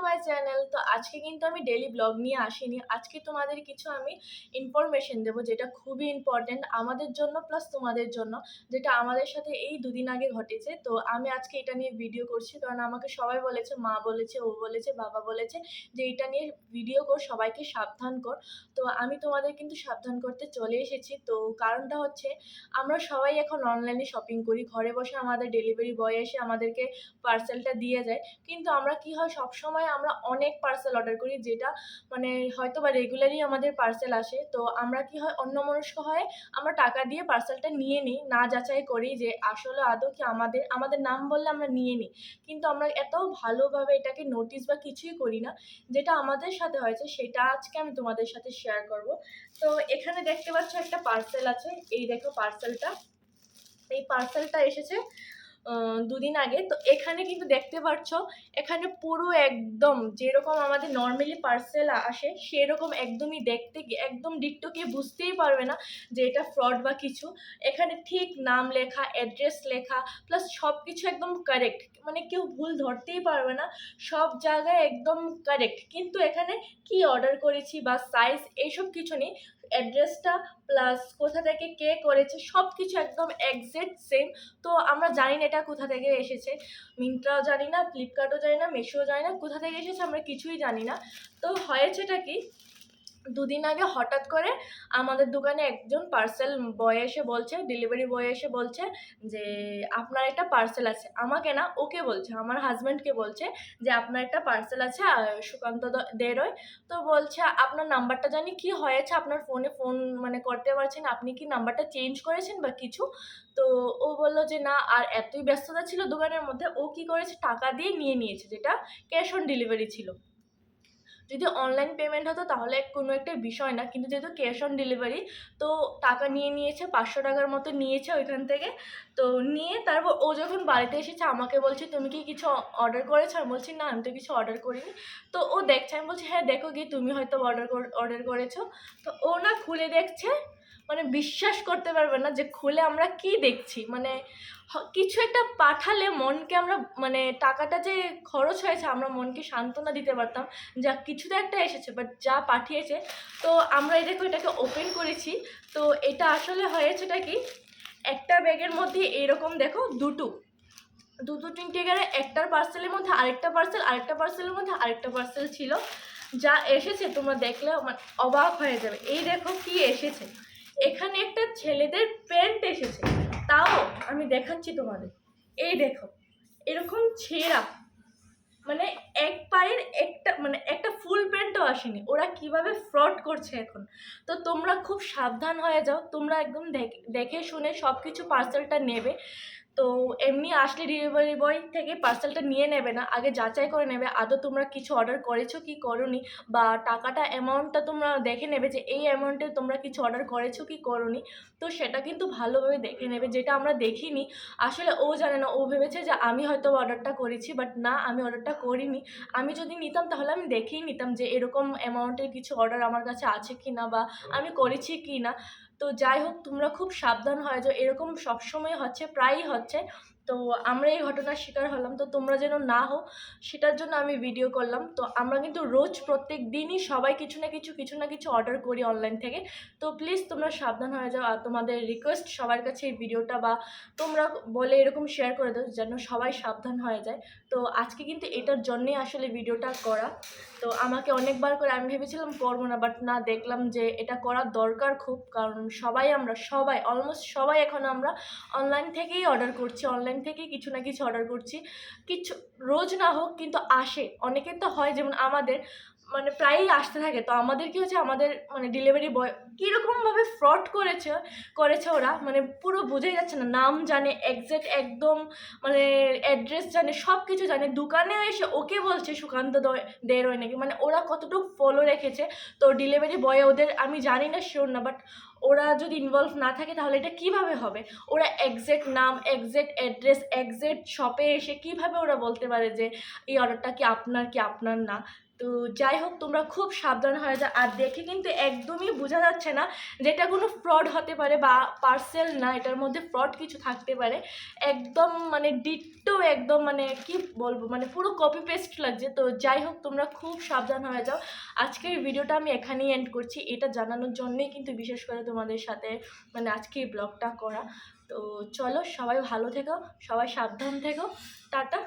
My channel. তো আজকে কিন্তু আমি ডেইলি ব্লগ নিয়ে আসিনি। আজকে তোমাদের কিছু আমি ইনফরমেশন দেবো যেটা খুবই ইম্পর্টেন্ট আমাদের জন্য প্লাস তোমাদের জন্য, যেটা আমাদের সাথে এই দুদিন আগে ঘটেছে। তো আমি আজকে এটা নিয়ে ভিডিও করছি কারণ আমাকে সবাই বলেছে, মা বলেছে, ও বলেছে, বাবা বলেছে যে এটা নিয়ে ভিডিও কর, সবাইকে সাবধান কর। তো আমি তোমাদের কিন্তু সাবধান করতে চলে এসেছি। তো কারণটা হচ্ছে আমরা সবাই এখন অনলাইনে শপিং করি, ঘরে বসে আমাদের ডেলিভারি বয় এসে আমাদেরকে পার্সেলটা দিয়ে যায়। কিন্তু আমরা কি হয়, সবসময় আমরা অনেক পার্সেল অর্ডার করি যেটা মানে হয়তো বা রেগুলারই আমাদের পার্সেল আসে। তো আমরা কি হয়, অন্যমনস্ক হয়ে আমরা টাকা দিয়ে পার্সেলটা নিয়ে নিই, না যাচাই করি যে আসলে আদৌ কি আমাদের নাম বললে আমরা নিয়ে নিই। কিন্তু আমরা এত ভালোভাবে এটাকে নোটিস বা কিছুই করি না। যেটা আমাদের সাথে হয়েছে সেটা আজকে আমি তোমাদের সাথে শেয়ার করব। তো এখানে দেখতে পাচ্ছ একটা পার্সেল আছে, এই দেখো পার্সেলটা। এই পার্সেলটা এসেছে দুদিন আগে। তো এখানে কিন্তু দেখতে পাচ্ছ, এখানে পুরো একদম যেরকম আমাদের নর্মালি পার্সেল আসে সেরকম একদমই দেখতে একদম ডিট্টো, কেউ বুঝতেই পারবে না যে এটা ফ্রড বা কিছু। এখানে ঠিক নাম লেখা, অ্যাড্রেস লেখা, প্লাস সব কিছু একদম কারেক্ট, মানে কেউ ভুল ধরতেই পারবে না, সব জায়গায় একদম কারেক্ট। কিন্তু এখানে কি অর্ডার করেছি বা সাইজ এইসব কিছু নেই, অ্যাড্রেসটা প্লাস কোথা থেকে কে করেছে সব কিছু একদম এক্স্যাক্ট সেম। তো আমরা জানি না এটা কোথা থেকে এসেছে, মিন্ত্রাও জানি না, ফ্লিপকার্টও জানি না, মিশোও জানি না, কোথা থেকে এসেছে আমরা কিছুই জানি না। তো হয়েছেটা কি, দুদিন আগে হঠাৎ করে আমাদের দোকানে একজন পার্সেল বয় এসে বলছে, ডেলিভারি বয় এসে বলছে যে আপনার একটা পার্সেল আছে। আমাকে না, ওকে বলছে, আমার হাজব্যান্ডকে বলছে যে আপনার একটা পার্সেল আছে সুকান্ত দেরয়। তো বলছে আপনার নাম্বারটা জানি কি হয়েছে, আপনার ফোনে ফোন মানে করতে পারছেন, আপনি কি নাম্বারটা চেঞ্জ করেছেন বা কিছু। তো ও বললো যে না, আর এতই ব্যস্ততা ছিল দোকানের মধ্যে, ও কি করেছে টাকা দিয়ে নিয়ে নিয়েছে, যেটা ক্যাশ অন ডেলিভারি ছিল। যদি অনলাইন পেমেন্ট হতো তাহলে কোনো একটা বিষয় না, কিন্তু যেহেতু ক্যাশ অন ডেলিভারি, তো টাকা নিয়ে নিয়েছে, 500 টাকার মতো নিয়েছে ওইখান থেকে। তো নিয়ে তারপর ও যখন বাড়িতে এসেছে আমাকে বলছে তুমি কি কিছু অর্ডার করেছো। আমি বলছি না, আমি তো কিছু অর্ডার করিনি। তো ও দেখছে, আমি বলছি হ্যাঁ দেখো গিয়ে, তুমি হয়তো অর্ডার করেছো। তো ও না খুলে দেখছে, মানে বিশ্বাস করতে পারবে না যে খুলে আমরা কি দেখছি। মানে কিছু একটা পাঠালে মনকে আমরা, মানে টাকাটা যে খরচ হয়েছে আমরা মনকে সান্ত্বনা দিতে পারতাম, যা কিছু তো একটা এসেছে, বাট যা পাঠিয়েছে। তো আমরা এটাকে ওপেন করেছি। তো এটা আসলে হয়েছেটা কি, একটা ব্যাগের মধ্যে এরকম দেখো দুটো দুটো তিনটে গেলে একটার পার্সেলের মধ্যে আরেকটা পার্সেল, আরেকটা পার্সেলের মধ্যে আরেকটা পার্সেল ছিল। যা এসেছে তোমরা দেখলে মানে অবাক হয়ে যাবে। এই দেখো কি এসেছে, এখানে একটা ছেলেদের প্যান্ট এসেছে। তাও আমি দেখাচ্ছি তোমাদের, এই দেখো এরকম ছেঁড়া, মানে এক পায়ের একটা, মানে একটা ফুল প্যান্টও আসেনি। ওরা কিভাবে ফ্রড করছে এখন। তো তোমরা খুব সাবধান হয়ে যাও, তোমরা একদম দেখে শুনে সব কিছু পার্সেলটা নেবে। তো এমনি আসলে ডেলিভারি বয় থেকে পার্সেলটা নিয়ে নেবে না, আগে যাচাই করে নেবে আদৌ তোমরা কিছু অর্ডার করেছো কি করোনি, বা টাকাটা অ্যামাউন্টটা তোমরা দেখে নেবে যে এই অ্যামাউন্টে তোমরা কিছু অর্ডার করেছো কি করোনি। তো সেটা কিন্তু ভালোভাবে দেখে নেবে, যেটা আমরা দেখিনি। আসলে ও জানে না, ও ভেবেছে যে আমি হয়তো অর্ডারটা করেছি, বাট না, আমি অর্ডারটা করিনি। আমি যদি নিতাম তাহলে আমি দেখেই নিতাম যে এরকম অ্যামাউন্টের কিছু অর্ডার আমার কাছে আছে কি না, বা আমি করেছি কি না। তো যাই হোক, তোমরা খুব সাবধান হয়ে যাও, এরকম সবসময় হচ্ছে, প্রায়ই হচ্ছে। তো আমরা এই ঘটনার শিকার হলাম, তো তোমরা যেন না হও সেটার জন্য আমি ভিডিও করলাম। তো আমরা কিন্তু রোজ প্রত্যেক দিনই সবাই কিছু না কিছু অর্ডার করি অনলাইন থেকে। তো প্লিজ তোমরা সাবধান হয়ে যাও, আর তোমাদের রিকোয়েস্ট সবার কাছে এই ভিডিওটা, বা তোমরা বলে এরকম শেয়ার করে দাও যেন সবাই সাবধান হয়ে যায়। তো আজকে কিন্তু এটার জন্যেই আসলে ভিডিওটা করা। তো আমাকে অনেকবার করে, আমি ভেবেছিলাম করবো না, বাট না, দেখলাম যে এটা করার দরকার খুব, কারণ আমরা সবাই অলমোস্ট সবাই এখন আমরা অনলাইন থেকেই অর্ডার করছি, অনলাইন থেকেই কিছু না কিছু অর্ডার করছি। কিছু রোজ না হোক কিন্তু আসে, অনেকের তো হয়, যেমন আমাদের মানে প্রায়ই আসতে থাকে। তো আমাদের কি হচ্ছে, আমাদের মানে ডেলিভারি বয় কীরকমভাবে ফ্রড করেছে ওরা, মানে পুরো বোঝাই যাচ্ছে না। নাম জানে এক্স্যাক্ট একদম, মানে অ্যাড্রেস জানে, সব কিছু জানে। দোকানে এসে ওকে বলছে সুকান্ত দের হয় নাকি, মানে ওরা কতটুকু ফলো রেখেছে। তো ডেলিভারি বয় ওদের আমি জানি না, শিওর না, বাট ওরা যদি ইনভলভ না থাকে তাহলে এটা কিভাবে হবে। ওরা এক্স্যাক্ট নাম, এক্স্যাক্ট অ্যাড্রেস, এক্স্যাক্ট শপে এসে কিভাবে ওরা বলতে পারে যে এই অর্ডারটা কি আপনার না। তো তো যাই হোক, তোমরা খুব সাবধান হয়ে যাও। আর দেখে কিন্তু একদমই বোঝা যাচ্ছে না যে এটা কোনো ফ্রড হতে পারে বা পার্সেল না, এটার মধ্যে ফ্রড কিছু থাকতে পারে। একদম মানে ডিট্টো, একদম মানে কি বলবো, মানে পুরো কপি পেস্ট লাগছে। তো যাই হোক, তোমরা খুব সাবধান হয়ে যাও। আজকের ভিডিওটা আমি এখানেই এন্ড করছি, এটা জানানোর জন্যই কিন্তু বিশেষ করে তোমাদের সাথে মানে আজকে এই ব্লগটা করা। তো চলো, সবাই ভালো থেকো, সবাই সাবধান থেকো, টাটা।